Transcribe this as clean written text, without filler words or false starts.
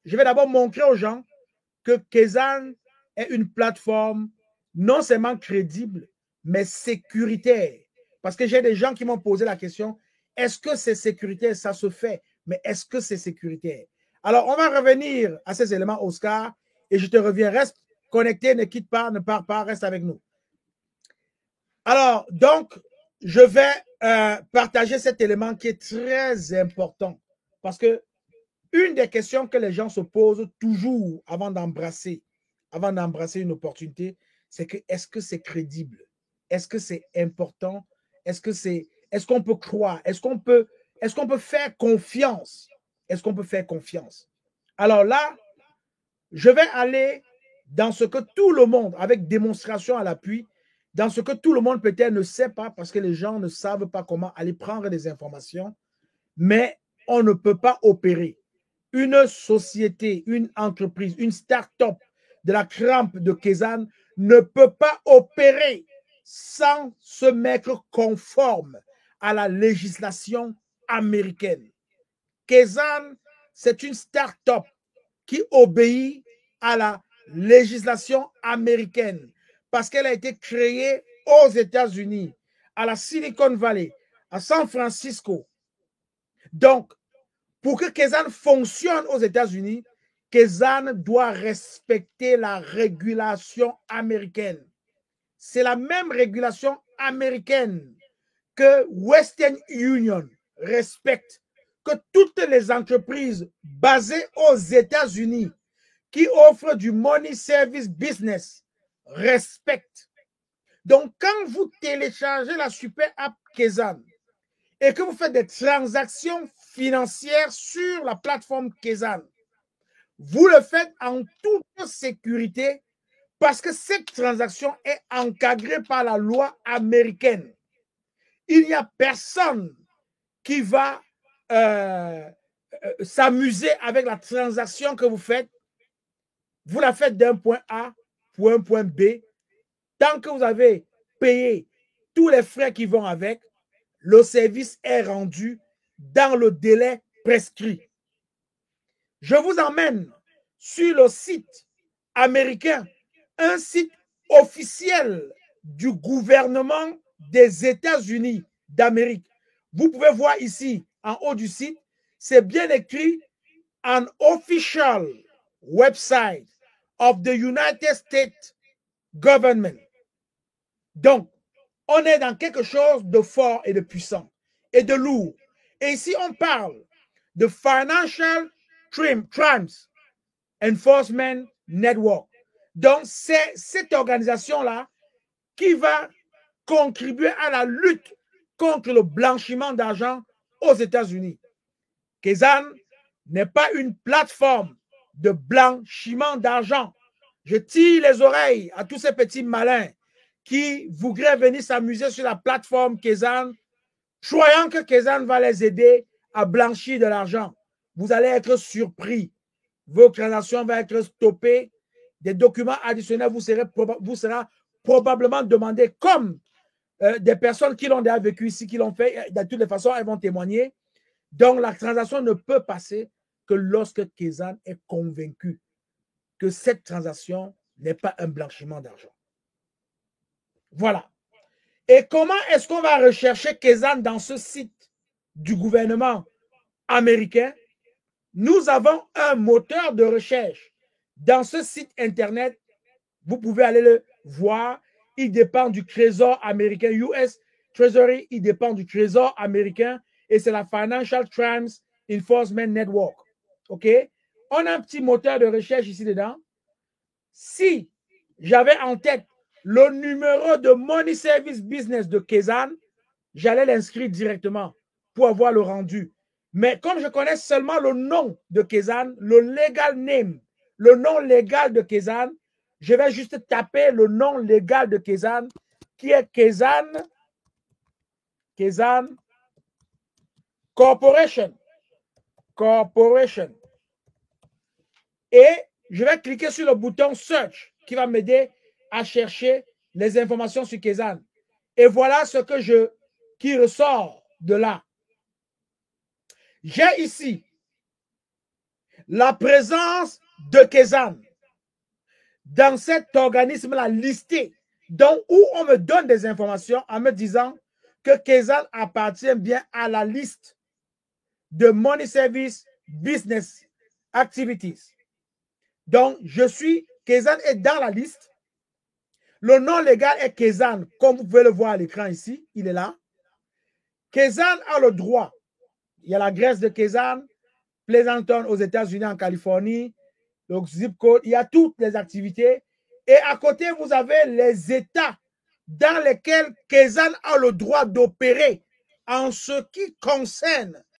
je vais d'abord montrer aux gens que Kezan est une plateforme non seulement crédible, mais sécuritaire. Parce que j'ai des gens qui m'ont posé la question, est-ce que c'est sécuritaire? Ça se fait, mais est-ce que c'est sécuritaire? Alors, on va revenir à ces éléments, Oscar, et je te reviens. Reste connecté, ne quitte pas, ne pars pas, reste avec nous. Alors, donc, je vais partager cet élément qui est très important parce que une des questions que les gens se posent toujours avant d'embrasser une opportunité, c'est que est-ce que c'est crédible? Est-ce que c'est important? Est-ce qu'on peut croire? Est-ce qu'on peut faire confiance? Est-ce qu'on peut faire confiance? Alors là, je vais aller dans ce que tout le monde, avec démonstration à l'appui, dans ce que tout le monde peut-être ne sait pas parce que les gens ne savent pas comment aller prendre des informations, mais on ne peut pas opérer. Une société, une entreprise, une start-up de la crampe de Kezan ne peut pas opérer sans se mettre conforme à la législation américaine. Kezan, c'est une start-up qui obéit à la législation américaine parce qu'elle a été créée aux États-Unis, à la Silicon Valley, à San Francisco. Donc, pour que Kezan fonctionne aux États-Unis, Kezan doit respecter la régulation américaine. C'est la même régulation américaine que Western Union respecte, que toutes les entreprises basées aux États-Unis qui offrent du money service business respectent. Donc, quand vous téléchargez la super app Kezan et que vous faites des transactions financières sur la plateforme Kezan, vous le faites en toute sécurité parce que cette transaction est encadrée par la loi américaine. Il n'y a personne qui va s'amuser avec la transaction que vous faites. Vous la faites d'un point A pour un point B. Tant que vous avez payé tous les frais qui vont avec, le service est rendu dans le délai prescrit. Je vous emmène sur le site américain, un site officiel du gouvernement des États-Unis d'Amérique. Vous pouvez voir ici, en haut du site, c'est bien écrit « An official website of the United States government ». Donc, on est dans quelque chose de fort et de puissant et de lourd. Et ici, on parle de Financial Crimes Enforcement Network. Donc, c'est cette organisation-là qui va contribuer à la lutte contre le blanchiment d'argent aux États-Unis. Kezan n'est pas une plateforme de blanchiment d'argent. Je tire les oreilles à tous ces petits malins qui voudraient venir s'amuser sur la plateforme Kezan, croyant que Kezan va les aider à blanchir de l'argent. Vous allez être surpris. Vos transactions vont être stoppées. Des documents additionnels vous sera probablement demandé comme des personnes qui l'ont déjà vécu ici, qui l'ont fait. De toutes les façons, elles vont témoigner. Donc, la transaction ne peut passer que lorsque Kezan est convaincu que cette transaction n'est pas un blanchiment d'argent. Voilà. Et comment est-ce qu'on va rechercher Kezan dans ce site du gouvernement américain? Nous avons un moteur de recherche. Dans ce site Internet, vous pouvez aller le voir. Il dépend du Trésor américain, US Treasury, il dépend du Trésor américain et c'est la Financial Crimes Enforcement Network. OK? On a un petit moteur de recherche ici dedans. Si j'avais en tête le numéro de Money Service Business de Kezan, j'allais l'inscrire directement pour avoir le rendu. Mais comme je connais seulement le nom de Kezan, le legal name, le nom légal de Kezan, je vais juste taper le nom légal de Kezan, qui est Kezan Corporation. Et je vais cliquer sur le bouton Search qui va m'aider à chercher les informations sur Kezan. Et voilà ce que qui ressort de là. J'ai ici La présence de Kezan dans cet organisme-là listé, donc où on me donne des informations en me disant que Kezan appartient bien à la liste de Money Service Business Activities. Donc, Kezan est dans la liste. Le nom légal est Kezan, comme vous pouvez le voir à l'écran ici, il est là. Kezan a le droit. Il y a l'adresse de Kezan, Pleasanton aux États-Unis, en Californie, donc zip code, il y a toutes les activités. Et à côté, vous avez les États dans lesquels Kezan a le droit d'opérer en ce qui concerne